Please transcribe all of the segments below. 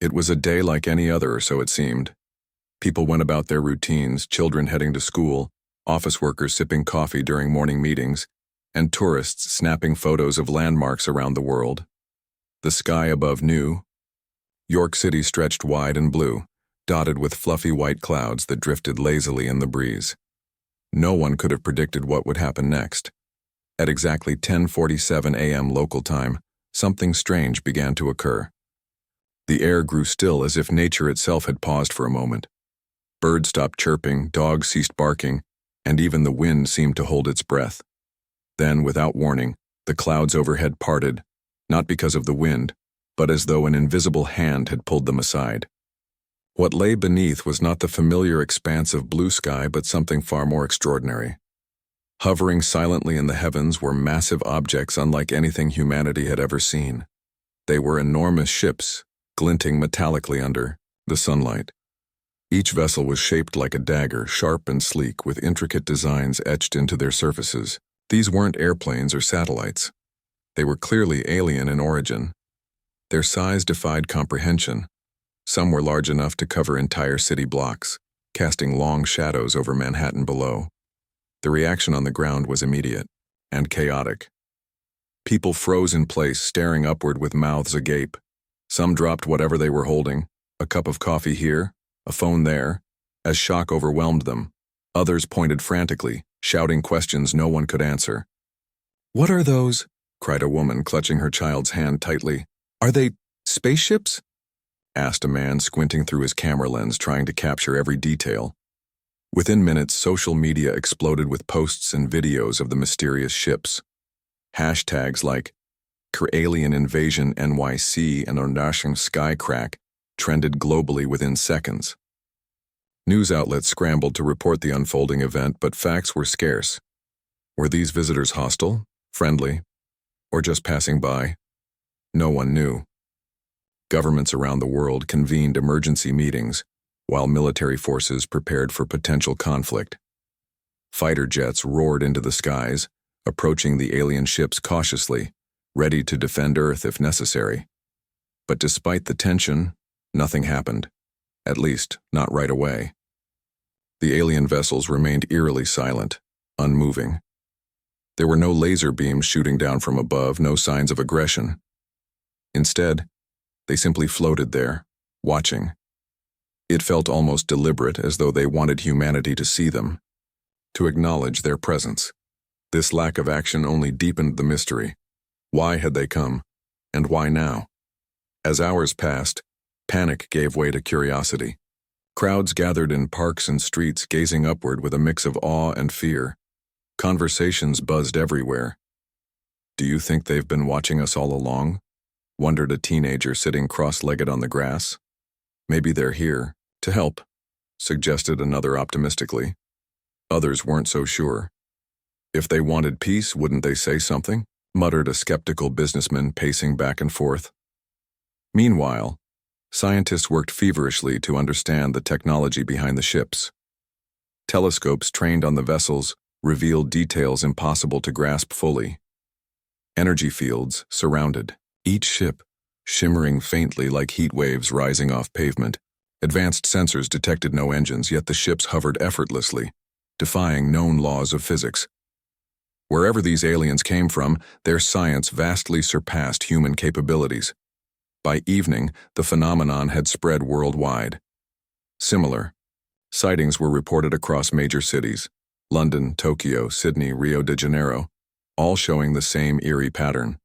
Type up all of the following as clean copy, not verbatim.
It was a day like any other, or so it seemed. People went about their routines, children heading to school, office workers sipping coffee during morning meetings, and tourists snapping photos of landmarks around the world. The sky above New York City stretched wide and blue, dotted with fluffy white clouds that drifted lazily in the breeze. No one could have predicted what would happen next. At exactly 10:47 a.m. local time, something strange began to occur. The air grew still as if nature itself had paused for a moment. Birds stopped chirping, dogs ceased barking, and even the wind seemed to hold its breath. Then, without warning, the clouds overhead parted, not because of the wind, but as though an invisible hand had pulled them aside. What lay beneath was not the familiar expanse of blue sky, but something far more extraordinary. Hovering silently in the heavens were massive objects unlike anything humanity had ever seen. They were enormous ships, glinting metallically under the sunlight. Each vessel was shaped like a dagger, sharp and sleek, with intricate designs etched into their surfaces. These weren't airplanes or satellites. They were clearly alien in origin. Their size defied comprehension. Some were large enough to cover entire city blocks, casting long shadows over Manhattan below. The reaction on the ground was immediate and chaotic. People froze in place, staring upward with mouths agape. Some dropped whatever they were holding, a cup of coffee here, a phone there, as shock overwhelmed them. Others pointed frantically, shouting questions no one could answer. "What are those?" cried a woman, clutching her child's hand tightly. "Are they spaceships?" asked a man, squinting through his camera lens, trying to capture every detail. Within minutes, social media exploded with posts and videos of the mysterious ships. Hashtags like Alien Invasion NYC and Onashing Skycrack trended globally within seconds. News outlets scrambled to report the unfolding event, but facts were scarce. Were these visitors hostile, friendly, or just passing by? No one knew. Governments around the world convened emergency meetings, while military forces prepared for potential conflict. Fighter jets roared into the skies, approaching the alien ships cautiously, ready to defend Earth if necessary. But despite the tension, nothing happened, at least not right away. The alien vessels remained eerily silent, unmoving. There were no laser beams shooting down from above, no signs of aggression. Instead, they simply floated there, watching. It felt almost deliberate, as though they wanted humanity to see them, to acknowledge their presence. This lack of action only deepened the mystery. Why had they come, and why now? As hours passed, panic gave way to curiosity. Crowds gathered in parks and streets, gazing upward with a mix of awe and fear. Conversations buzzed everywhere. "Do you think they've been watching us all along?" wondered a teenager sitting cross-legged on the grass. "Maybe they're here to help," suggested another optimistically. Others weren't so sure. "If they wanted peace, wouldn't they say something?" muttered a skeptical businessman pacing back and forth. Meanwhile, scientists worked feverishly to understand the technology behind the ships. Telescopes trained on the vessels revealed details impossible to grasp fully. Energy fields surrounded each ship, shimmering faintly like heat waves rising off pavement. Advanced sensors detected no engines, yet the ships hovered effortlessly, defying known laws of physics. Wherever these aliens came from, their science vastly surpassed human capabilities. By evening, the phenomenon had spread worldwide. Similar sightings were reported across major cities: London, Tokyo, Sydney, Rio de Janeiro, all showing the same eerie pattern.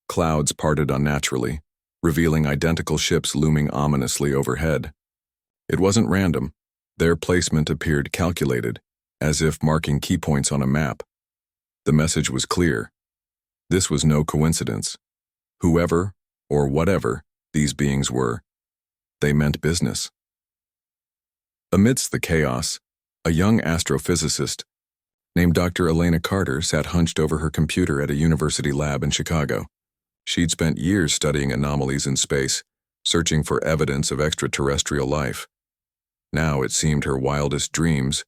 Clouds parted unnaturally, revealing identical ships looming ominously overhead. It wasn't random. Their placement appeared calculated, as if marking key points on a map. The message was clear. This was no coincidence. Whoever, or whatever, these beings were, they meant business. Amidst the chaos, a young astrophysicist named Dr. Elena Carter sat hunched over her computer at a university lab in Chicago. She'd spent years studying anomalies in space, searching for evidence of extraterrestrial life. Now it seemed her wildest dreams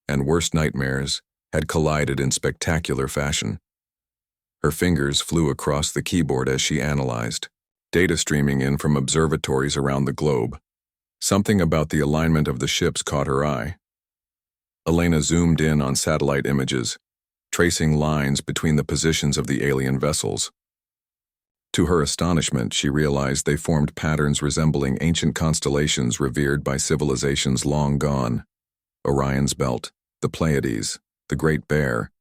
and worst nightmares had collided in spectacular fashion. Her fingers flew across the keyboard as she analyzed. data streaming in from observatories around the globe. Something about the alignment of the ships caught her eye. Elena zoomed in on satellite images, tracing lines between the positions of the alien vessels. To her astonishment, she realized they formed patterns resembling ancient constellations revered by civilizations long gone. Orion's Belt, the Pleiades, the Great Bear.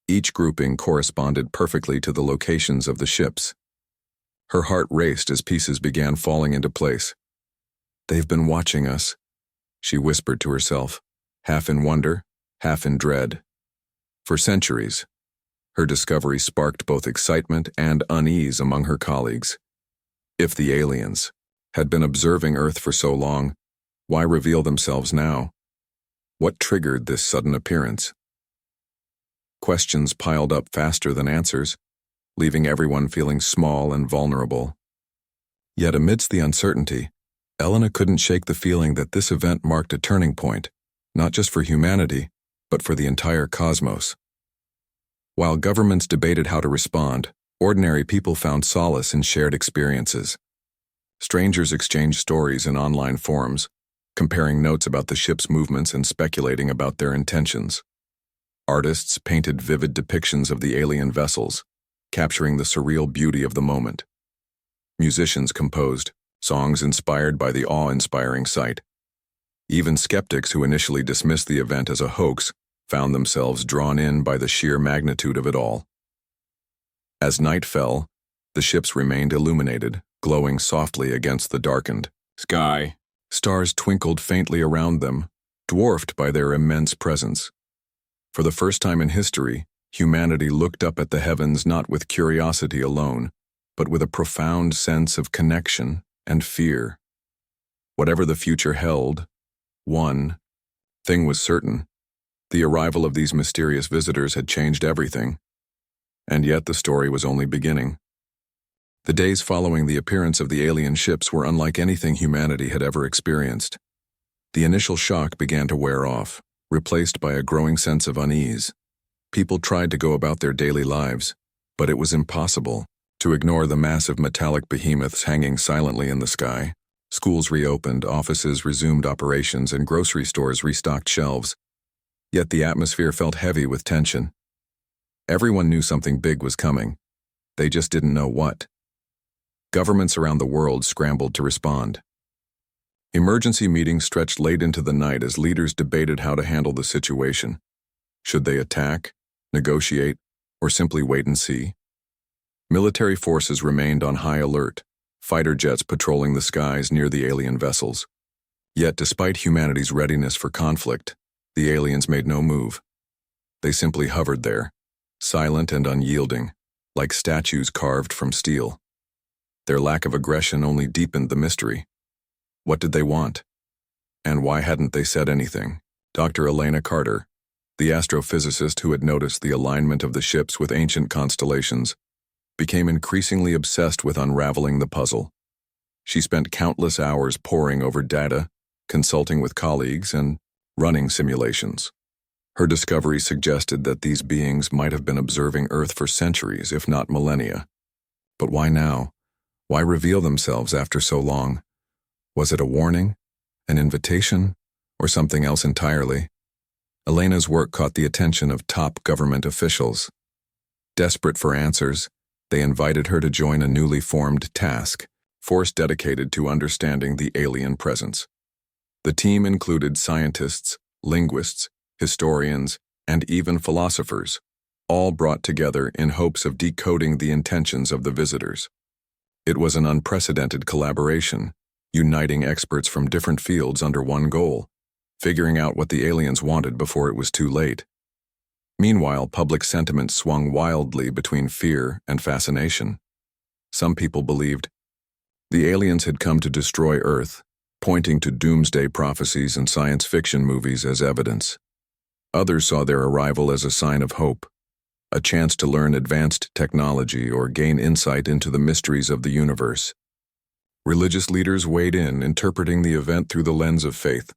Each grouping corresponded perfectly to the locations of the ships. Her heart raced as pieces began falling into place. "They've been watching us," she whispered to herself, half in wonder, half in dread. For centuries, her discovery sparked both excitement and unease among her colleagues. If the aliens had been observing Earth for so long, why reveal themselves now? What triggered this sudden appearance? Questions piled up faster than answers, leaving everyone feeling small and vulnerable. Yet amidst the uncertainty, Elena couldn't shake the feeling that this event marked a turning point, not just for humanity, but for the entire cosmos. While governments debated how to respond, ordinary people found solace in shared experiences. Strangers exchanged stories in online forums, comparing notes about the ship's movements and speculating about their intentions. Artists painted vivid depictions of the alien vessels, capturing the surreal beauty of the moment. Musicians composed songs inspired by the awe-inspiring sight. Even skeptics who initially dismissed the event as a hoax found themselves drawn in by the sheer magnitude of it all. As night fell, the ships remained illuminated, glowing softly against the darkened sky. Stars twinkled faintly around them, dwarfed by their immense presence. For the first time in history, humanity looked up at the heavens not with curiosity alone, but with a profound sense of connection and fear. Whatever the future held, one thing was certain: the arrival of these mysterious visitors had changed everything. And yet the story was only beginning. The days following the appearance of the alien ships were unlike anything humanity had ever experienced. The initial shock began to wear off, replaced by a growing sense of unease. People tried to go about their daily lives, but it was impossible to ignore the massive metallic behemoths hanging silently in the sky. Schools reopened, offices resumed operations, and grocery stores restocked shelves. Yet the atmosphere felt heavy with tension. Everyone knew something big was coming. They just didn't know what. Governments around the world scrambled to respond. Emergency meetings stretched late into the night as leaders debated how to handle the situation. Should they attack, negotiate, or simply wait and see? Military forces remained on high alert, fighter jets patrolling the skies near the alien vessels. Yet despite humanity's readiness for conflict, the aliens made no move. They simply hovered there, silent and unyielding, like statues carved from steel. Their lack of aggression only deepened the mystery. What did they want? And why hadn't they said anything? Dr. Elena Carter, the astrophysicist who had noticed the alignment of the ships with ancient constellations, became increasingly obsessed with unraveling the puzzle. She spent countless hours poring over data, consulting with colleagues, and running simulations. Her discovery suggested that these beings might have been observing Earth for centuries, if not millennia. But why now? Why reveal themselves after so long? Was it a warning, an invitation, or something else entirely? Elena's work caught the attention of top government officials. Desperate for answers, they invited her to join a newly formed task force dedicated to understanding the alien presence. The team included scientists, linguists, historians, and even philosophers, all brought together in hopes of decoding the intentions of the visitors. It was an unprecedented collaboration, uniting experts from different fields under one goal: figuring out what the aliens wanted before it was too late. Meanwhile, public sentiment swung wildly between fear and fascination. Some people believed the aliens had come to destroy Earth, pointing to doomsday prophecies and science fiction movies as evidence. Others saw their arrival as a sign of hope, a chance to learn advanced technology or gain insight into the mysteries of the universe. Religious leaders weighed in, interpreting the event through the lens of faith.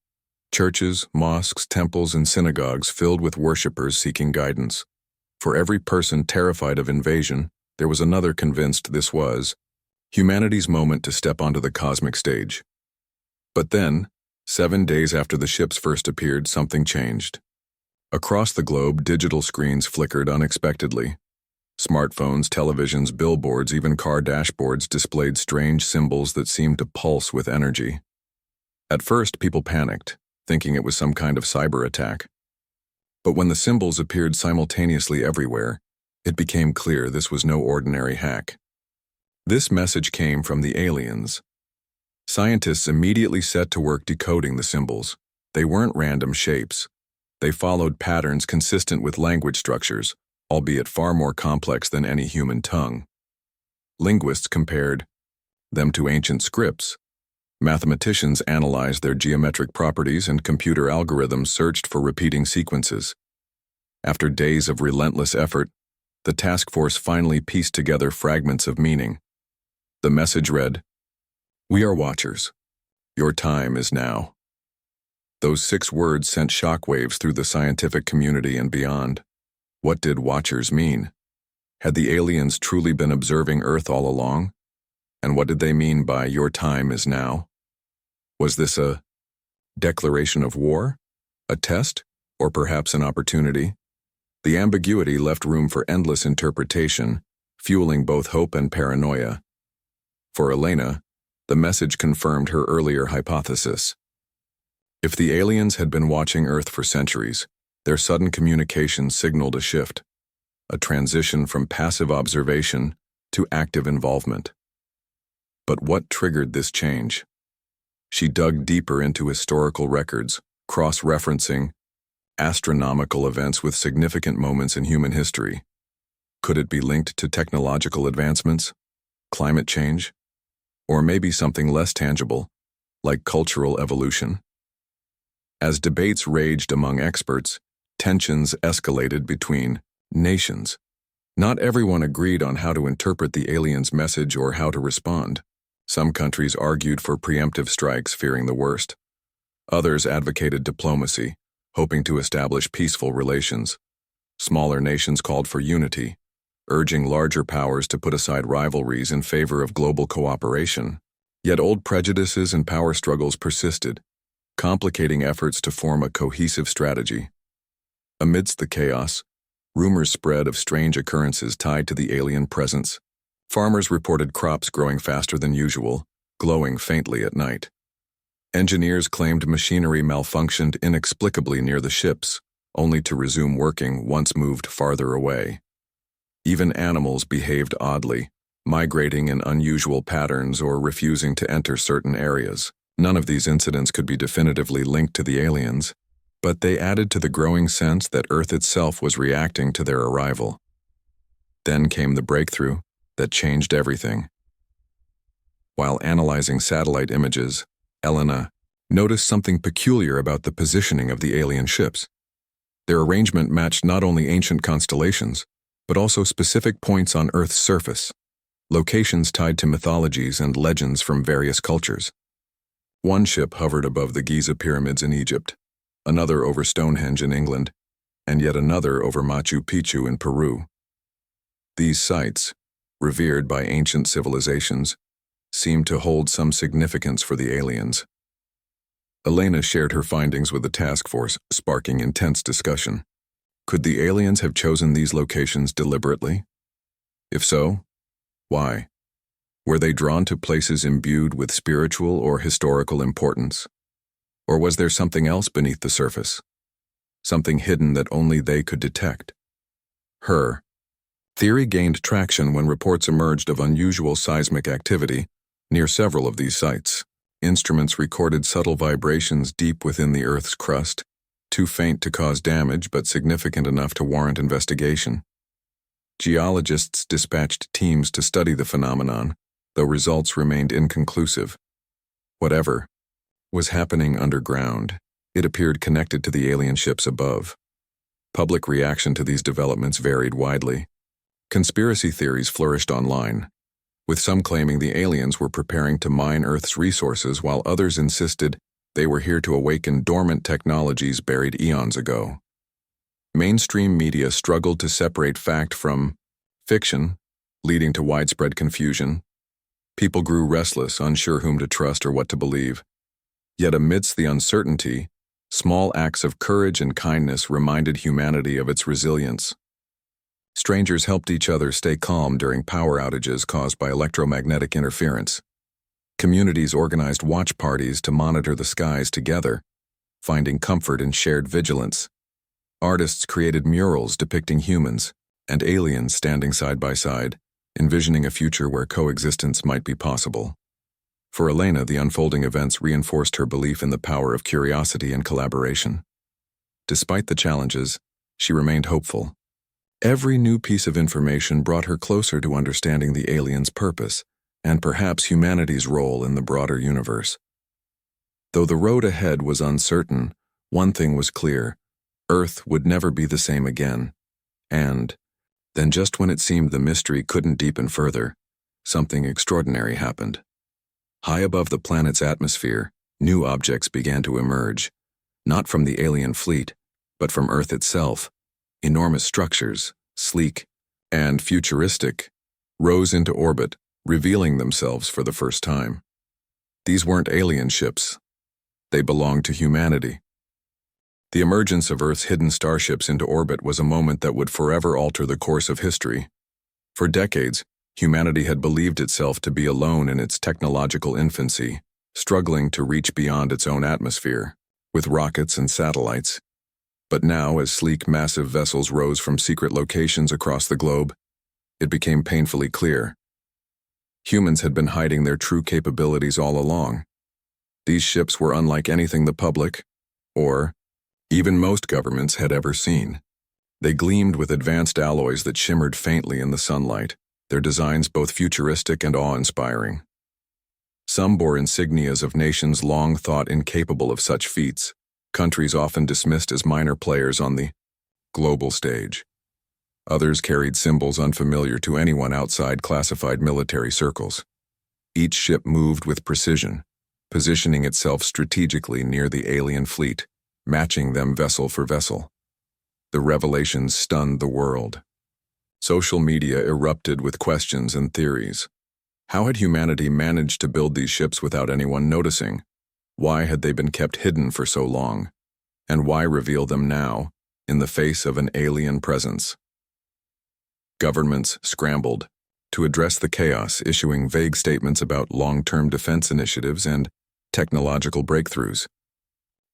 Churches, mosques, temples, and synagogues filled with worshippers seeking guidance. For every person terrified of invasion, there was another convinced this was humanity's moment to step onto the cosmic stage. But then, 7 days after the ships first appeared, something changed. Across the globe, digital screens flickered unexpectedly. Smartphones, televisions, billboards, even car dashboards displayed strange symbols that seemed to pulse with energy. At first, people panicked, thinking it was some kind of cyber attack. But when the symbols appeared simultaneously everywhere, it became clear this was no ordinary hack. This message came from the aliens. Scientists immediately set to work decoding the symbols. They weren't random shapes. They followed patterns consistent with language structures, albeit far more complex than any human tongue. Linguists compared them to ancient scripts. Mathematicians analyzed their geometric properties, and computer algorithms searched for repeating sequences. After days of relentless effort, the task force finally pieced together fragments of meaning. The message read, "We are Watchers. Your time is now." Those 6 words sent shockwaves through the scientific community and beyond. What did Watchers mean? Had the aliens truly been observing Earth all along? And what did they mean by "your time is now"? Was this a declaration of war? A test? Or perhaps an opportunity? The ambiguity left room for endless interpretation, fueling both hope and paranoia. For Elena, the message confirmed her earlier hypothesis. If the aliens had been watching Earth for centuries, their sudden communication signaled a shift, a transition from passive observation to active involvement. But what triggered this change? She dug deeper into historical records, cross-referencing astronomical events with significant moments in human history. Could it be linked to technological advancements, climate change, or maybe something less tangible, like cultural evolution? As debates raged among experts, tensions escalated between nations. Not everyone agreed on how to interpret the aliens' message or how to respond. Some countries argued for preemptive strikes, fearing the worst. Others advocated diplomacy, hoping to establish peaceful relations. Smaller nations called for unity, urging larger powers to put aside rivalries in favor of global cooperation. Yet old prejudices and power struggles persisted, complicating efforts to form a cohesive strategy. Amidst the chaos, rumors spread of strange occurrences tied to the alien presence. Farmers reported crops growing faster than usual, glowing faintly at night. Engineers claimed machinery malfunctioned inexplicably near the ships, only to resume working once moved farther away. Even animals behaved oddly, migrating in unusual patterns or refusing to enter certain areas. None of these incidents could be definitively linked to the aliens, but they added to the growing sense that Earth itself was reacting to their arrival. Then came the breakthrough that changed everything. While analyzing satellite images, Elena noticed something peculiar about the positioning of the alien ships. Their arrangement matched not only ancient constellations, but also specific points on Earth's surface, locations tied to mythologies and legends from various cultures. One ship hovered above the Giza pyramids in Egypt, another over Stonehenge in England, and yet another over Machu Picchu in Peru. These sites, revered by ancient civilizations, seemed to hold some significance for the aliens. Elena shared her findings with the task force, sparking intense discussion. Could the aliens have chosen these locations deliberately? If so, why? Were they drawn to places imbued with spiritual or historical importance? Or was there something else beneath the surface? Something hidden that only they could detect? Her theory gained traction when reports emerged of unusual seismic activity near several of these sites. Instruments recorded subtle vibrations deep within the Earth's crust, too faint to cause damage but significant enough to warrant investigation. Geologists dispatched teams to study the phenomenon, though results remained inconclusive. Whatever was happening underground, it appeared connected to the alien ships above. Public reaction to these developments varied widely. Conspiracy theories flourished online, with some claiming the aliens were preparing to mine Earth's resources while others insisted they were here to awaken dormant technologies buried eons ago. Mainstream media struggled to separate fact from fiction, leading to widespread confusion. People grew restless, unsure whom to trust or what to believe. Yet amidst the uncertainty, small acts of courage and kindness reminded humanity of its resilience. Strangers helped each other stay calm during power outages caused by electromagnetic interference. Communities organized watch parties to monitor the skies together, finding comfort in shared vigilance. Artists created murals depicting humans and aliens standing side by side, envisioning a future where coexistence might be possible. For Elena, the unfolding events reinforced her belief in the power of curiosity and collaboration. Despite the challenges, she remained hopeful. Every new piece of information brought her closer to understanding the aliens' purpose and perhaps humanity's role in the broader universe. Though the road ahead was uncertain, one thing was clear: Earth would never be the same again. And then, just when it seemed the mystery couldn't deepen further, something extraordinary happened. High above the planet's atmosphere, new objects began to emerge, not from the alien fleet, but from Earth itself. Enormous structures, sleek and futuristic, rose into orbit, revealing themselves for the first time. These weren't alien ships. They belonged to humanity. The emergence of Earth's hidden starships into orbit was a moment that would forever alter the course of history. For decades, humanity had believed itself to be alone in its technological infancy, struggling to reach beyond its own atmosphere, with rockets and satellites. But now, as sleek, massive vessels rose from secret locations across the globe, it became painfully clear. Humans had been hiding their true capabilities all along. These ships were unlike anything the public, or even most governments, had ever seen. They gleamed with advanced alloys that shimmered faintly in the sunlight, their designs both futuristic and awe-inspiring. Some bore insignias of nations long thought incapable of such feats, countries often dismissed as minor players on the global stage. Others carried symbols unfamiliar to anyone outside classified military circles. Each ship moved with precision, positioning itself strategically near the alien fleet, matching them vessel for vessel. The revelations stunned the world. Social media erupted with questions and theories. How had humanity managed to build these ships without anyone noticing? Why had they been kept hidden for so long? And why reveal them now, in the face of an alien presence? Governments scrambled to address the chaos, issuing vague statements about long-term defense initiatives and technological breakthroughs.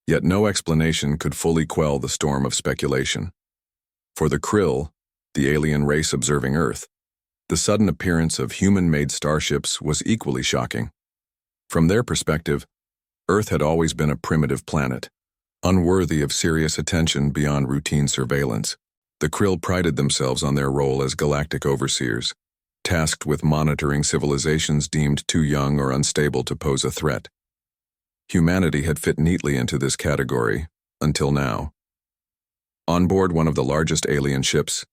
Yet no explanation could fully quell the storm of speculation. For the Krill, the alien race observing Earth, the sudden appearance of human-made starships was equally shocking. From their perspective, Earth had always been a primitive planet, unworthy of serious attention beyond routine surveillance. The Krill prided themselves on their role as galactic overseers, tasked with monitoring civilizations deemed too young or unstable to pose a threat. Humanity had fit neatly into this category, until now. On board one of the largest alien ships,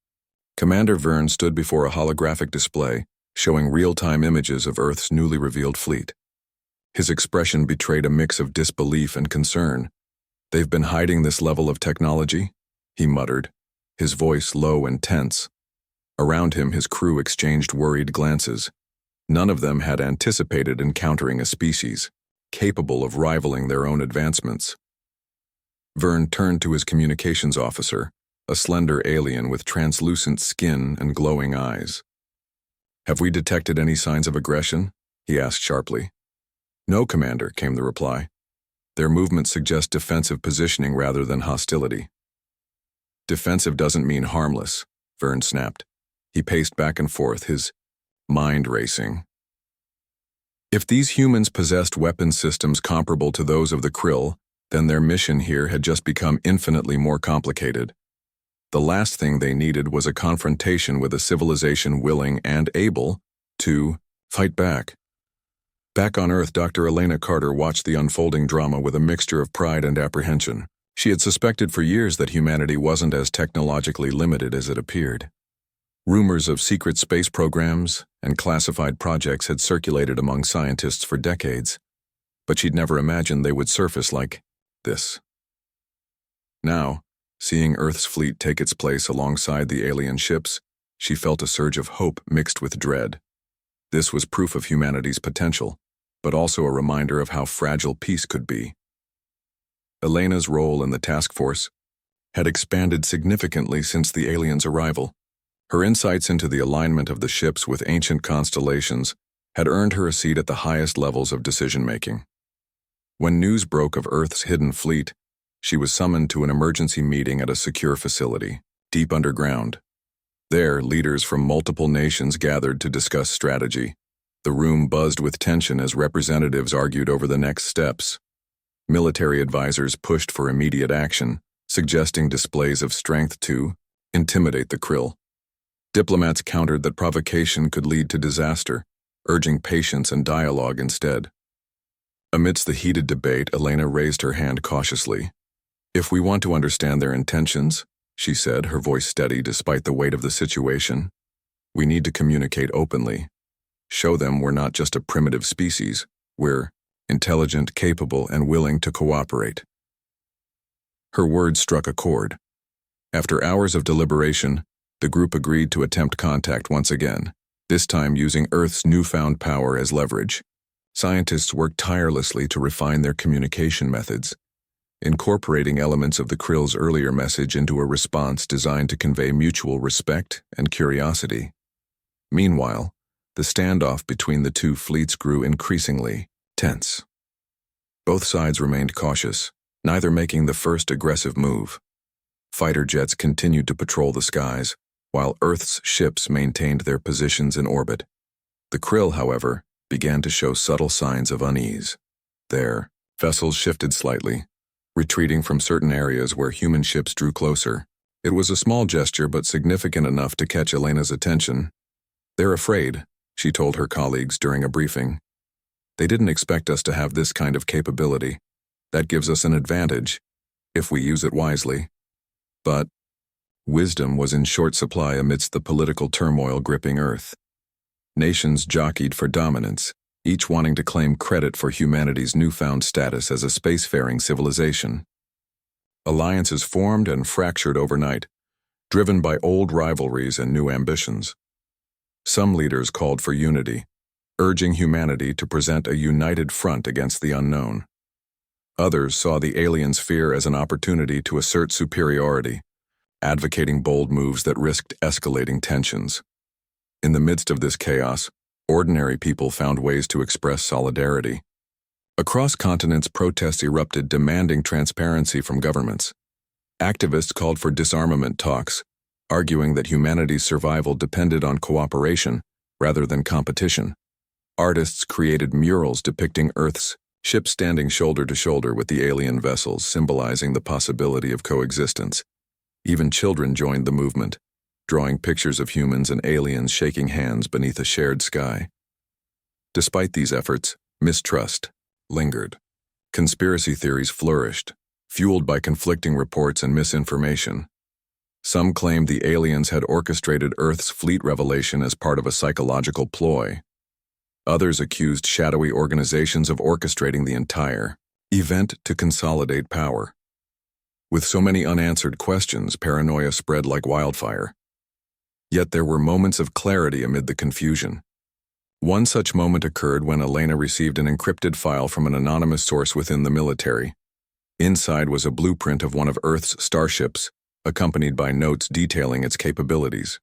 Commander Verne stood before a holographic display showing real-time images of Earth's newly revealed fleet. His expression betrayed a mix of disbelief and concern. "They've been hiding this level of technology?" he muttered, his voice low and tense. Around him, his crew exchanged worried glances. None of them had anticipated encountering a species capable of rivaling their own advancements. Verne turned to his communications officer, a slender alien with translucent skin and glowing eyes. "Have we detected any signs of aggression?" he asked sharply. "No, Commander," came the reply. "Their movements suggest defensive positioning rather than hostility." "Defensive doesn't mean harmless," Verne snapped. He paced back and forth, his mind racing. If these humans possessed weapon systems comparable to those of the Krill, then their mission here had just become infinitely more complicated. The last thing they needed was a confrontation with a civilization willing and able to fight back. Back on Earth, Dr. Elena Carter watched the unfolding drama with a mixture of pride and apprehension. She had suspected for years that humanity wasn't as technologically limited as it appeared. Rumors of secret space programs and classified projects had circulated among scientists for decades, but she'd never imagined they would surface like this. Now, seeing Earth's fleet take its place alongside the alien ships, she felt a surge of hope mixed with dread. This was proof of humanity's potential, but also a reminder of how fragile peace could be. Elena's role in the task force had expanded significantly since the aliens' arrival. Her insights into the alignment of the ships with ancient constellations had earned her a seat at the highest levels of decision-making. When news broke of Earth's hidden fleet, she was summoned to an emergency meeting at a secure facility, deep underground. There, leaders from multiple nations gathered to discuss strategy. The room buzzed with tension as representatives argued over the next steps. Military advisors pushed for immediate action, suggesting displays of strength to intimidate the Krill. Diplomats countered that provocation could lead to disaster, urging patience and dialogue instead. Amidst the heated debate, Elena raised her hand cautiously. "If we want to understand their intentions," she said, her voice steady despite the weight of the situation, "we need to communicate openly. Show them we're not just a primitive species, we're intelligent, capable, and willing to cooperate." Her words struck a chord. After hours of deliberation, the group agreed to attempt contact once again, this time using Earth's newfound power as leverage. Scientists worked tirelessly to refine their communication methods, incorporating elements of the Krill's earlier message into a response designed to convey mutual respect and curiosity. Meanwhile, the standoff between the two fleets grew increasingly tense. Both sides remained cautious, neither making the first aggressive move. Fighter jets continued to patrol the skies, while Earth's ships maintained their positions in orbit. The Krill, however, began to show subtle signs of unease. Their vessels shifted slightly, retreating from certain areas where human ships drew closer. It was a small gesture but significant enough to catch Elena's attention. "They're afraid," she told her colleagues during a briefing. "They didn't expect us to have this kind of capability. That gives us an advantage, if we use it wisely." But wisdom was in short supply amidst the political turmoil gripping Earth. Nations jockeyed for dominance, each wanting to claim credit for humanity's newfound status as a spacefaring civilization. Alliances formed and fractured overnight, driven by old rivalries and new ambitions. Some leaders called for unity, urging humanity to present a united front against the unknown. Others saw the aliens' fear as an opportunity to assert superiority, advocating bold moves that risked escalating tensions. In the midst of this chaos, ordinary people found ways to express solidarity. Across continents, protests erupted demanding transparency from governments. Activists called for disarmament talks, arguing that humanity's survival depended on cooperation rather than competition. Artists created murals depicting Earth's ships standing shoulder to shoulder with the alien vessels, symbolizing the possibility of coexistence. Even children joined the movement, drawing pictures of humans and aliens shaking hands beneath a shared sky. Despite these efforts, mistrust lingered. Conspiracy theories flourished, fueled by conflicting reports and misinformation. Some claimed the aliens had orchestrated Earth's fleet revelation as part of a psychological ploy. Others accused shadowy organizations of orchestrating the entire event to consolidate power. With so many unanswered questions, paranoia spread like wildfire. Yet there were moments of clarity amid the confusion. One such moment occurred when Elena received an encrypted file from an anonymous source within the military. Inside was a blueprint of one of Earth's starships, accompanied by notes detailing its capabilities.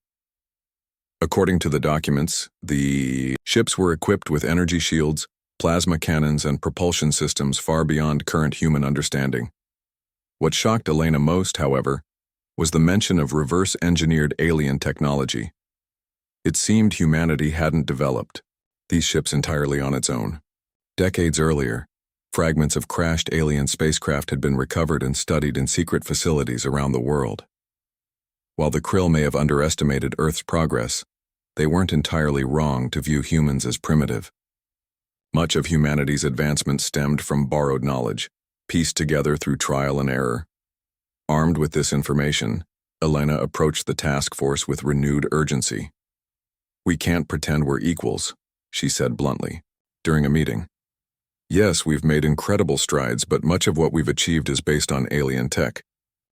According to the documents, the ships were equipped with energy shields, plasma cannons, and propulsion systems far beyond current human understanding. What shocked Elena most, however, was the mention of reverse-engineered alien technology. It seemed humanity hadn't developed these ships entirely on its own. Decades earlier, fragments of crashed alien spacecraft had been recovered and studied in secret facilities around the world. While the Krill may have underestimated Earth's progress, they weren't entirely wrong to view humans as primitive. Much of humanity's advancement stemmed from borrowed knowledge, pieced together through trial and error. Armed with this information, Elena approached the task force with renewed urgency. "We can't pretend we're equals," she said bluntly, during a meeting. "Yes, we've made incredible strides, but much of what we've achieved is based on alien tech.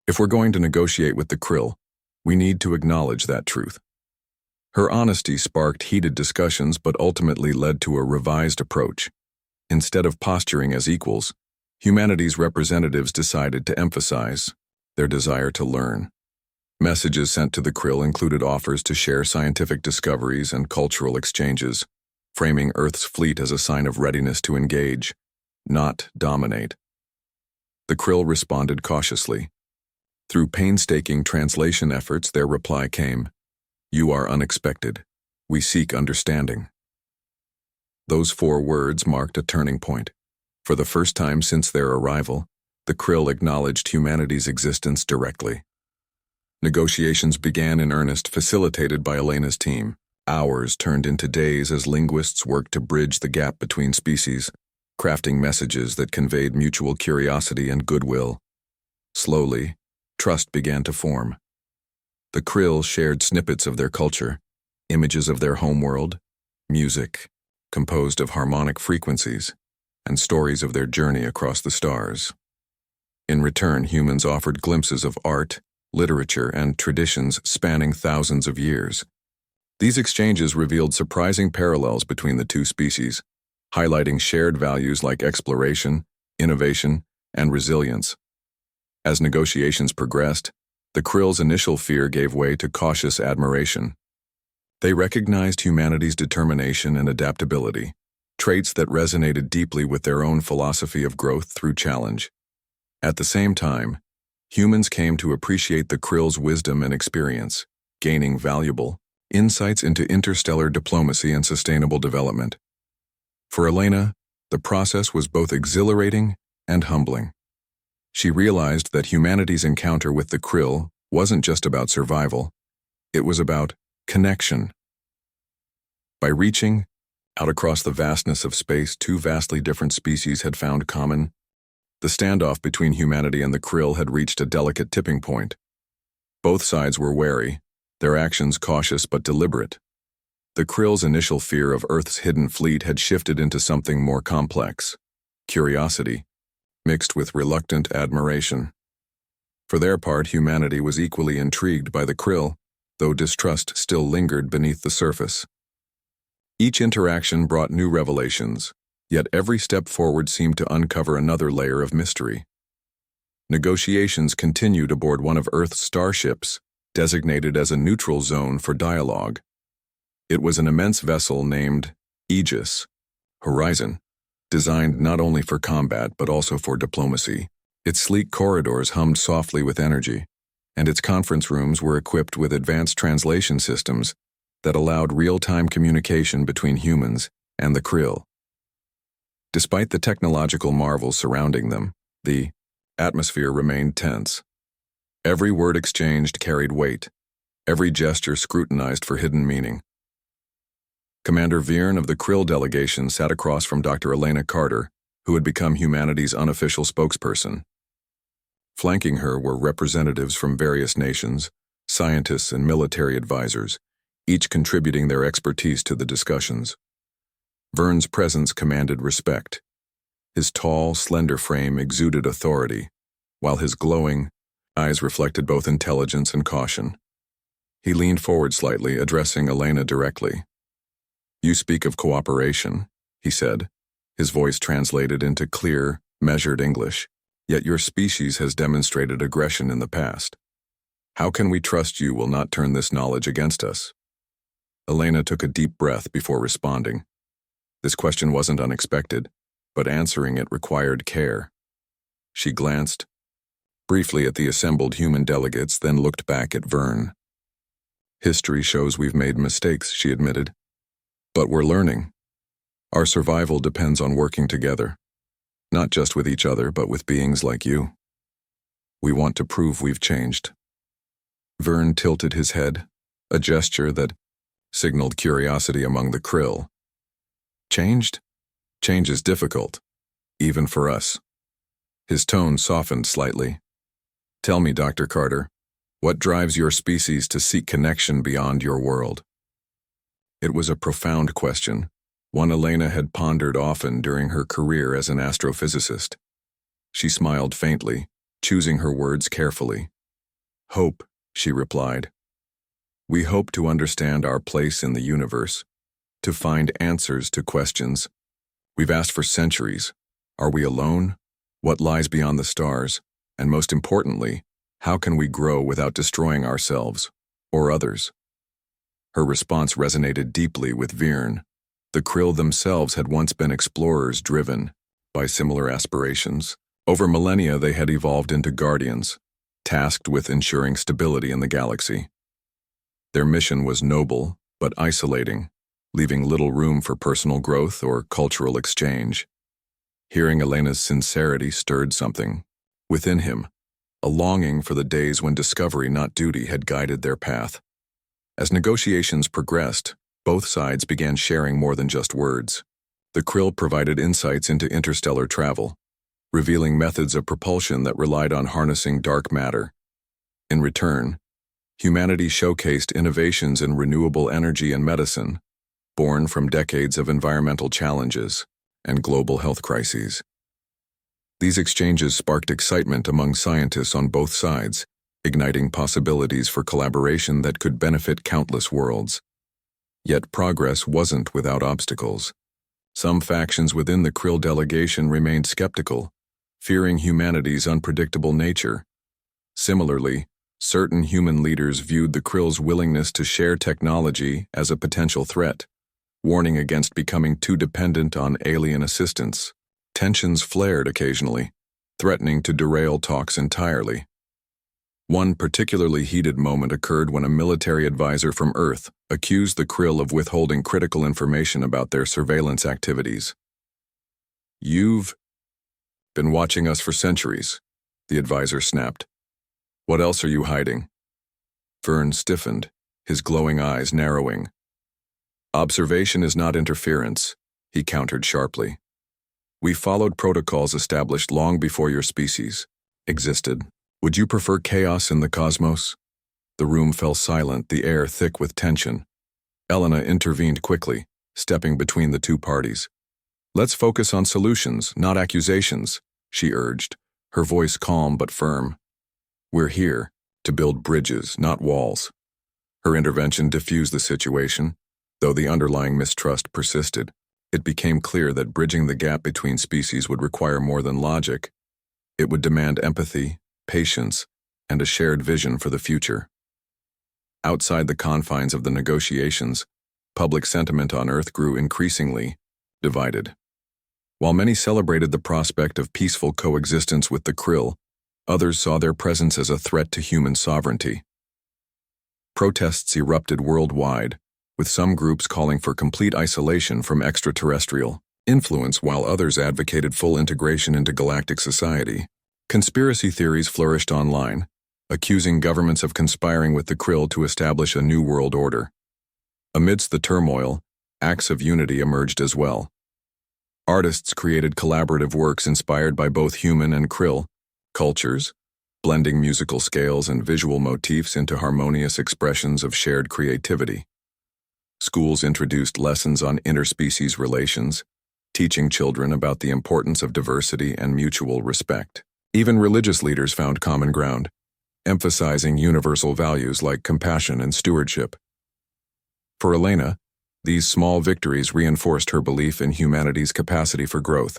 If we're going to negotiate with the Krill, we need to acknowledge that truth." Her honesty sparked heated discussions but ultimately led to a revised approach. Instead of posturing as equals, humanity's representatives decided to emphasize their desire to learn. Messages sent to the Krill included offers to share scientific discoveries and cultural exchanges, framing Earth's fleet as a sign of readiness to engage, not dominate. The Krill responded cautiously. Through painstaking translation efforts, their reply came, "You are unexpected. We seek understanding." Those 4 words marked a turning point. For the first time since their arrival, the Krill acknowledged humanity's existence directly. Negotiations began in earnest, facilitated by Elena's team. Hours turned into days as linguists worked to bridge the gap between species, crafting messages that conveyed mutual curiosity and goodwill. Slowly, trust began to form. The Krill shared snippets of their culture, images of their homeworld, music, composed of harmonic frequencies, and stories of their journey across the stars. In return, humans offered glimpses of art, literature, and traditions spanning thousands of years. These exchanges revealed surprising parallels between the two species, highlighting shared values like exploration, innovation, and resilience. As negotiations progressed, the Krill's initial fear gave way to cautious admiration. They recognized humanity's determination and adaptability, traits that resonated deeply with their own philosophy of growth through challenge. At the same time, humans came to appreciate the Krill's wisdom and experience, gaining valuable insights into interstellar diplomacy and sustainable development. For Elena, the process was both exhilarating and humbling. She realized that humanity's encounter with the Krill wasn't just about survival, it was about connection. By reaching out across the vastness of space, 2 vastly different species had found common. The standoff between humanity and the Krill had reached a delicate tipping point. Both sides were wary, their actions cautious but deliberate. The Krill's initial fear of Earth's hidden fleet had shifted into something more complex: curiosity, mixed with reluctant admiration. For their part, humanity was equally intrigued by the Krill, though distrust still lingered beneath the surface. Each interaction brought new revelations, yet every step forward seemed to uncover another layer of mystery. Negotiations continued aboard one of Earth's starships, designated as a neutral zone for dialogue. It was an immense vessel named Aegis Horizon, designed not only for combat but also for diplomacy. Its sleek corridors hummed softly with energy, and its conference rooms were equipped with advanced translation systems that allowed real-time communication between humans and the Krill. Despite the technological marvels surrounding them, the atmosphere remained tense. Every word exchanged carried weight, every gesture scrutinized for hidden meaning. Commander Vierne of the Krill delegation sat across from Dr. Elena Carter, who had become humanity's unofficial spokesperson. Flanking her were representatives from various nations, scientists and military advisors, each contributing their expertise to the discussions. Verne's presence commanded respect. His tall, slender frame exuded authority, while his glowing eyes reflected both intelligence and caution. He leaned forward slightly, addressing Elena directly. "You speak of cooperation," he said, his voice translated into clear, measured English. "Yet your species has demonstrated aggression in the past. How can we trust you will not turn this knowledge against us?" Elena took a deep breath before responding. This question wasn't unexpected, but answering it required care. She glanced briefly at the assembled human delegates, then looked back at Verne. "History shows we've made mistakes," she admitted. "But we're learning. Our survival depends on working together, not just with each other, but with beings like you. We want to prove we've changed." Verne tilted his head, a gesture that signaled curiosity among the Krill. "Changed? Change is difficult, even for us." His tone softened slightly. "Tell me, Dr. Carter, what drives your species to seek connection beyond your world?" It was a profound question, one Elena had pondered often during her career as an astrophysicist. She smiled faintly, choosing her words carefully. "Hope," she replied. We hope to understand our place in the universe, to find answers to questions we've asked for centuries. Are we alone? What lies beyond the stars? And most importantly, how can we grow without destroying ourselves or others? Her response resonated deeply with Virn. The Krill themselves had once been explorers driven by similar aspirations. Over millennia, they had evolved into guardians, tasked with ensuring stability in the galaxy. Their mission was noble, but isolating, leaving little room for personal growth or cultural exchange. Hearing Elena's sincerity stirred something within him, a longing for the days when discovery, not duty, had guided their path. As negotiations progressed, both sides began sharing more than just words. The Krill provided insights into interstellar travel, revealing methods of propulsion that relied on harnessing dark matter. In return, humanity showcased innovations in renewable energy and medicine, born from decades of environmental challenges and global health crises. These exchanges sparked excitement among scientists on both sides, igniting possibilities for collaboration that could benefit countless worlds. Yet progress wasn't without obstacles. Some factions within the Krill delegation remained skeptical, fearing humanity's unpredictable nature. Similarly, certain human leaders viewed the Krill's willingness to share technology as a potential threat, warning against becoming too dependent on alien assistance. Tensions flared occasionally, threatening to derail talks entirely. One particularly heated moment occurred when a military advisor from Earth accused the Krill of withholding critical information about their surveillance activities. "You've been watching us for centuries," the advisor snapped. "What else are you hiding?" Virn stiffened, his glowing eyes narrowing. "Observation is not interference," he countered sharply. "We followed protocols established long before your species existed. Would you prefer chaos in the cosmos?" The room fell silent, the air thick with tension. Elena intervened quickly, stepping between the two parties. "Let's focus on solutions, not accusations," she urged, her voice calm but firm. "We're here to build bridges, not walls." Her intervention diffused the situation, though the underlying mistrust persisted. It became clear that bridging the gap between species would require more than logic. It would demand empathy, patience, and a shared vision for the future. Outside the confines of the negotiations, public sentiment on Earth grew increasingly divided. While many celebrated the prospect of peaceful coexistence with the Krill, others saw their presence as a threat to human sovereignty. Protests erupted worldwide, with some groups calling for complete isolation from extraterrestrial influence while others advocated full integration into galactic society. Conspiracy theories flourished online, accusing governments of conspiring with the Krill to establish a new world order. Amidst the turmoil, acts of unity emerged as well. Artists created collaborative works inspired by both human and Krill cultures, blending musical scales and visual motifs into harmonious expressions of shared creativity. Schools introduced lessons on interspecies relations, teaching children about the importance of diversity and mutual respect. Even religious leaders found common ground, emphasizing universal values like compassion and stewardship. For Elena, these small victories reinforced her belief in humanity's capacity for growth.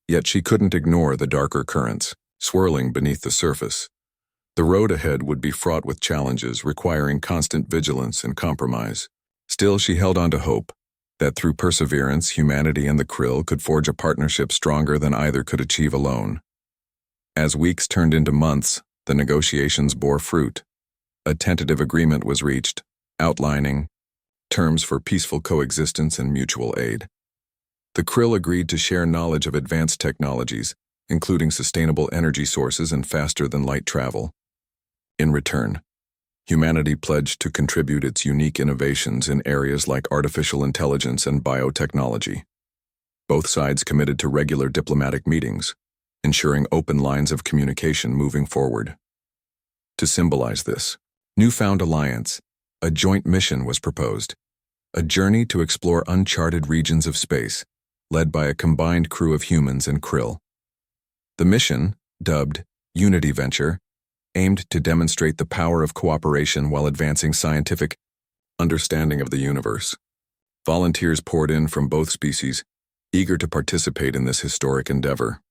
Yet she couldn't ignore the darker currents, swirling beneath the surface. The road ahead would be fraught with challenges requiring constant vigilance and compromise. Still, she held on to hope that through perseverance, humanity and the Krill could forge a partnership stronger than either could achieve alone. As weeks turned into months, the negotiations bore fruit. A tentative agreement was reached, outlining terms for peaceful coexistence and mutual aid. The Krill agreed to share knowledge of advanced technologies, including sustainable energy sources and faster-than-light travel. In return, humanity pledged to contribute its unique innovations in areas like artificial intelligence and biotechnology. Both sides committed to regular diplomatic meetings, ensuring open lines of communication moving forward. To symbolize this newfound alliance, a joint mission was proposed, a journey to explore uncharted regions of space, led by a combined crew of humans and Krill. The mission, dubbed Unity Venture, aimed to demonstrate the power of cooperation while advancing scientific understanding of the universe. Volunteers poured in from both species, eager to participate in this historic endeavor.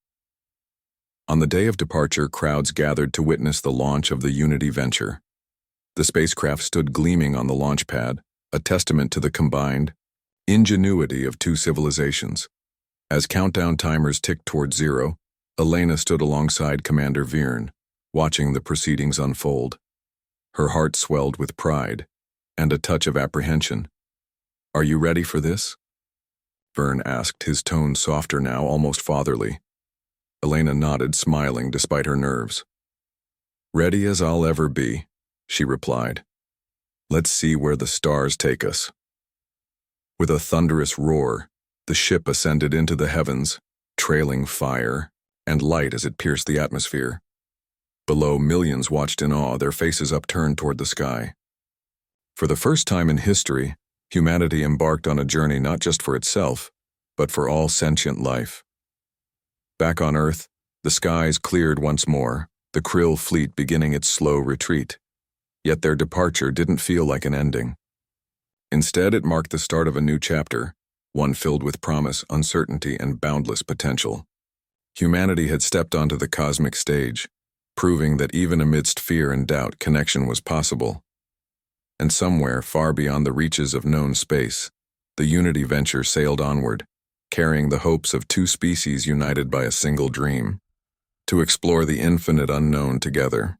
On the day of departure, crowds gathered to witness the launch of the Unity venture. The spacecraft stood gleaming on the launch pad, a testament to the combined ingenuity of two civilizations. As countdown timers ticked toward zero, Elena stood alongside Commander Vierne, watching the proceedings unfold. Her heart swelled with pride and a touch of apprehension. "Are you ready for this?" Verne asked, his tone softer now, almost fatherly. Elena nodded, smiling despite her nerves. "Ready as I'll ever be," she replied. "Let's see where the stars take us." With a thunderous roar, the ship ascended into the heavens, trailing fire and light as it pierced the atmosphere. Below, millions watched in awe, their faces upturned toward the sky. For the first time in history, humanity embarked on a journey not just for itself, but for all sentient life. Back on Earth, the skies cleared once more, the Krill fleet beginning its slow retreat. Yet their departure didn't feel like an ending. Instead, it marked the start of a new chapter, one filled with promise, uncertainty, and boundless potential. Humanity had stepped onto the cosmic stage, proving that even amidst fear and doubt, connection was possible. And somewhere, far beyond the reaches of known space, the Unity venture sailed onward, carrying the hopes of two species united by a single dream: to explore the infinite unknown together.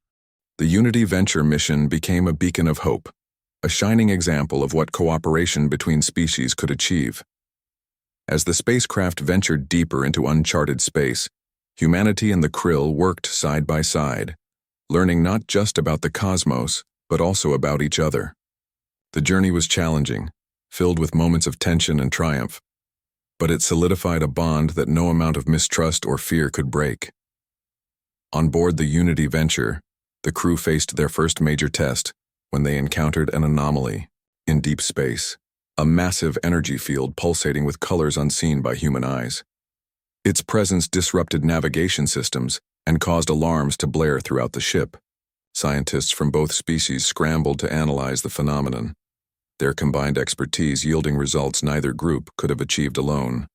The Unity venture mission became a beacon of hope, a shining example of what cooperation between species could achieve. As the spacecraft ventured deeper into uncharted space, humanity and the Krill worked side by side, learning not just about the cosmos, but also about each other. The journey was challenging, filled with moments of tension and triumph, but it solidified a bond that no amount of mistrust or fear could break. On board the Unity venture, the crew faced their first major test when they encountered an anomaly in deep space, a massive energy field pulsating with colors unseen by human eyes. Its presence disrupted navigation systems and caused alarms to blare throughout the ship. Scientists from both species scrambled to analyze the phenomenon, their combined expertise yielding results neither group could have achieved alone.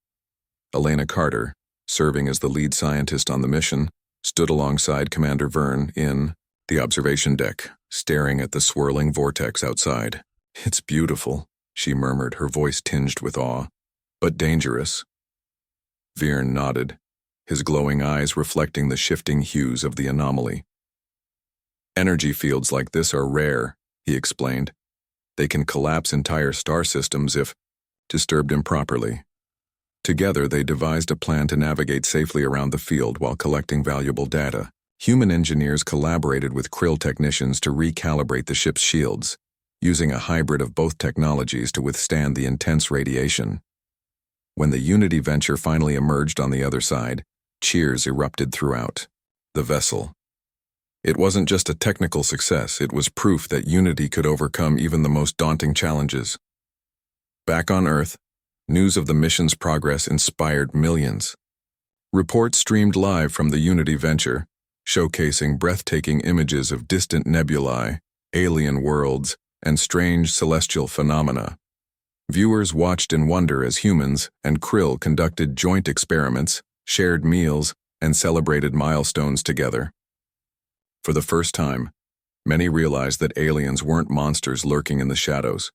Elena Carter, serving as the lead scientist on the mission, stood alongside Commander Verne in the observation deck, staring at the swirling vortex outside. "It's beautiful," she murmured, her voice tinged with awe. "But dangerous." Vierne nodded, his glowing eyes reflecting the shifting hues of the anomaly. "Energy fields like this are rare," he explained. "They can collapse entire star systems if disturbed improperly." Together, they devised a plan to navigate safely around the field while collecting valuable data. Human engineers collaborated with Krill technicians to recalibrate the ship's shields, using a hybrid of both technologies to withstand the intense radiation. When the Unity venture finally emerged on the other side, cheers erupted throughout the vessel. It wasn't just a technical success, it was proof that Unity could overcome even the most daunting challenges. Back on Earth, news of the mission's progress inspired millions. Reports streamed live from the Unity venture, showcasing breathtaking images of distant nebulae, alien worlds, and strange celestial phenomena. Viewers watched in wonder as humans and Krill conducted joint experiments, shared meals, and celebrated milestones together. For the first time, many realized that aliens weren't monsters lurking in the shadows.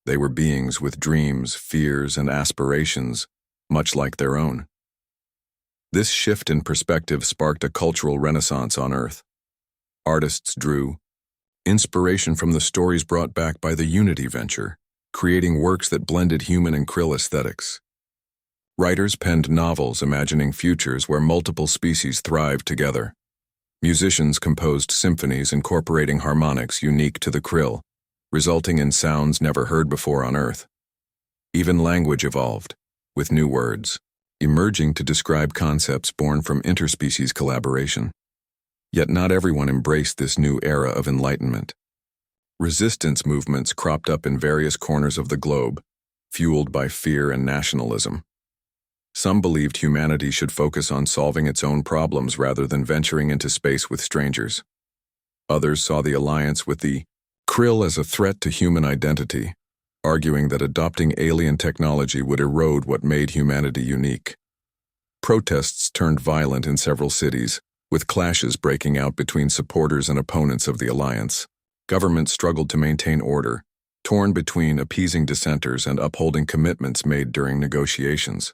They were beings with dreams, fears, and aspirations, much like their own. This shift in perspective sparked a cultural renaissance on Earth. Artists drew inspiration from the stories brought back by the Unity venture, creating works that blended human and Krill aesthetics. Writers penned novels imagining futures where multiple species thrived together. Musicians composed symphonies incorporating harmonics unique to the Krill, resulting in sounds never heard before on Earth. Even language evolved, with new words emerging to describe concepts born from interspecies collaboration. Yet not everyone embraced this new era of enlightenment. Resistance movements cropped up in various corners of the globe, fueled by fear and nationalism. Some believed humanity should focus on solving its own problems rather than venturing into space with strangers. Others saw the alliance with the Krill as a threat to human identity, arguing that adopting alien technology would erode what made humanity unique. Protests turned violent in several cities, with clashes breaking out between supporters and opponents of the alliance. Governments struggled to maintain order, torn between appeasing dissenters and upholding commitments made during negotiations.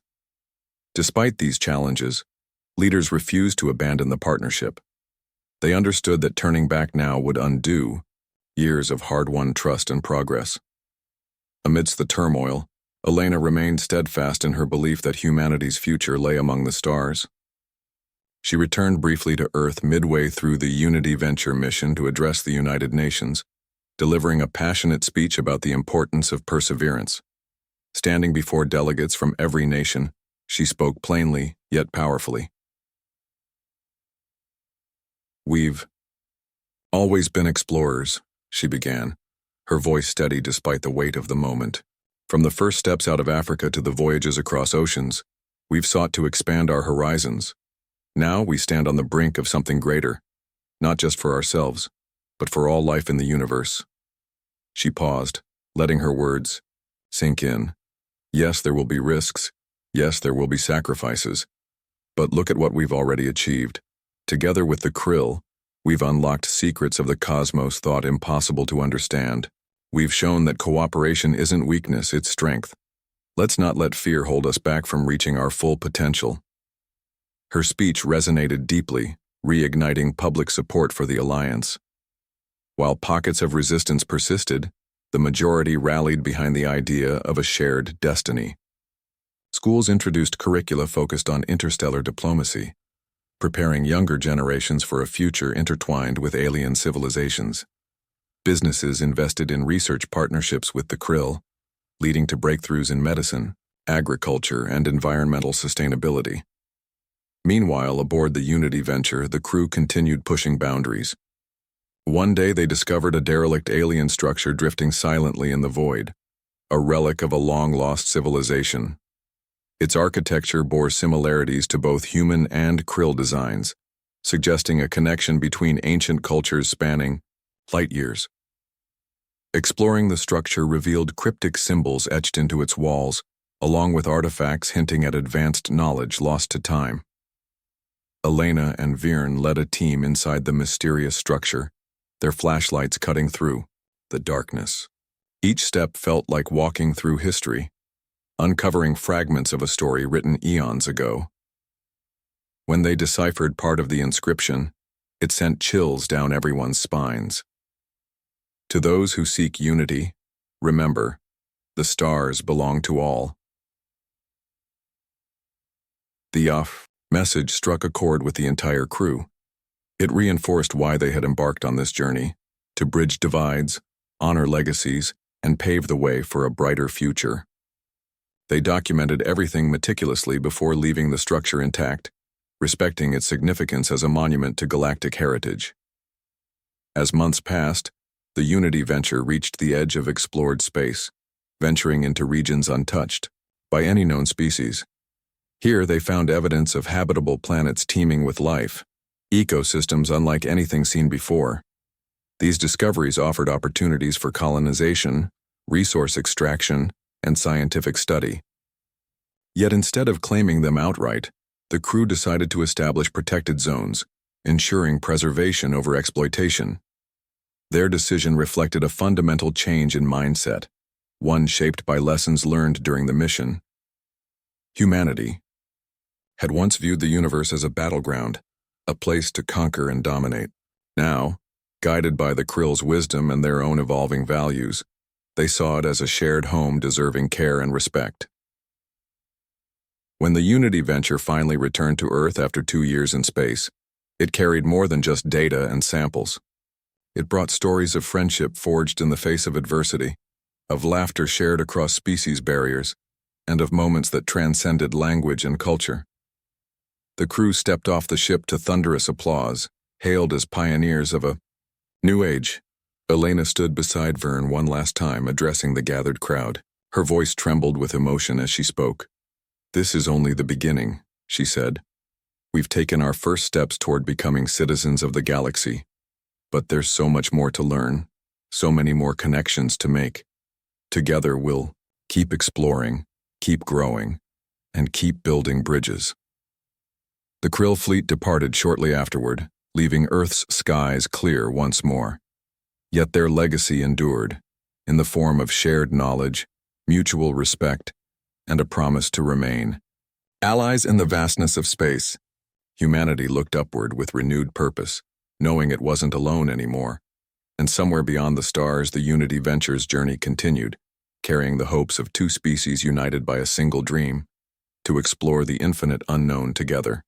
Despite these challenges, leaders refused to abandon the partnership. They understood that turning back now would undo years of hard-won trust and progress. Amidst the turmoil, Elena remained steadfast in her belief that humanity's future lay among the stars. She returned briefly to Earth midway through the Unity Venture mission to address the United Nations, delivering a passionate speech about the importance of perseverance. Standing before delegates from every nation, she spoke plainly, yet powerfully. "We've always been explorers," she began, her voice steady despite the weight of the moment. "From the first steps out of Africa to the voyages across oceans, we've sought to expand our horizons. Now we stand on the brink of something greater, not just for ourselves, but for all life in the universe." She paused, letting her words sink in. Yes, there will be risks. Yes, there will be sacrifices. But look at what we've already achieved. Together with the Krill, we've unlocked secrets of the cosmos thought impossible to understand. We've shown that cooperation isn't weakness, it's strength. Let's not let fear hold us back from reaching our full potential. Her speech resonated deeply, reigniting public support for the alliance. While pockets of resistance persisted, the majority rallied behind the idea of a shared destiny. Schools introduced curricula focused on interstellar diplomacy, preparing younger generations for a future intertwined with alien civilizations. Businesses invested in research partnerships with the Krill, leading to breakthroughs in medicine, agriculture, and environmental sustainability. Meanwhile, aboard the Unity Venture, the crew continued pushing boundaries. One day they discovered a derelict alien structure drifting silently in the void, a relic of a long-lost civilization. Its architecture bore similarities to both human and Krill designs, suggesting a connection between ancient cultures spanning light years. Exploring the structure revealed cryptic symbols etched into its walls, along with artifacts hinting at advanced knowledge lost to time. Elena and Viren led a team inside the mysterious structure, their flashlights cutting through the darkness. Each step felt like walking through history, uncovering fragments of a story written eons ago. When they deciphered part of the inscription, it sent chills down everyone's spines. To those who seek unity, remember, the stars belong to all. The message struck a chord with the entire crew. It reinforced why they had embarked on this journey, to bridge divides, honor legacies, and pave the way for a brighter future. They documented everything meticulously before leaving the structure intact, respecting its significance as a monument to galactic heritage. As months passed, the Unity Venture reached the edge of explored space, venturing into regions untouched by any known species. Here they found evidence of habitable planets teeming with life, ecosystems unlike anything seen before. These discoveries offered opportunities for colonization, resource extraction, and scientific study. Yet instead of claiming them outright, the crew decided to establish protected zones, ensuring preservation over exploitation. Their decision reflected a fundamental change in mindset, one shaped by lessons learned during the mission. Humanity had once viewed the universe as a battleground, a place to conquer and dominate. Now, guided by the Krill's wisdom and their own evolving values, they saw it as a shared home deserving care and respect. When the Unity Venture finally returned to Earth after 2 years in space, it carried more than just data and samples. It brought stories of friendship forged in the face of adversity, of laughter shared across species barriers, and of moments that transcended language and culture. The crew stepped off the ship to thunderous applause, hailed as pioneers of a new age. Elena stood beside Vern one last time, addressing the gathered crowd. Her voice trembled with emotion as she spoke. "This is only the beginning," she said. "We've taken our first steps toward becoming citizens of the galaxy. But there's so much more to learn, so many more connections to make. Together we'll keep exploring, keep growing, and keep building bridges. The Krill fleet departed shortly afterward, leaving Earth's skies clear once more. Yet their legacy endured, in the form of shared knowledge, mutual respect, and a promise to remain allies in the vastness of space. Humanity looked upward with renewed purpose, knowing it wasn't alone anymore. And somewhere beyond the stars, the Unity Ventures journey continued, carrying the hopes of two species united by a single dream, to explore the infinite unknown together.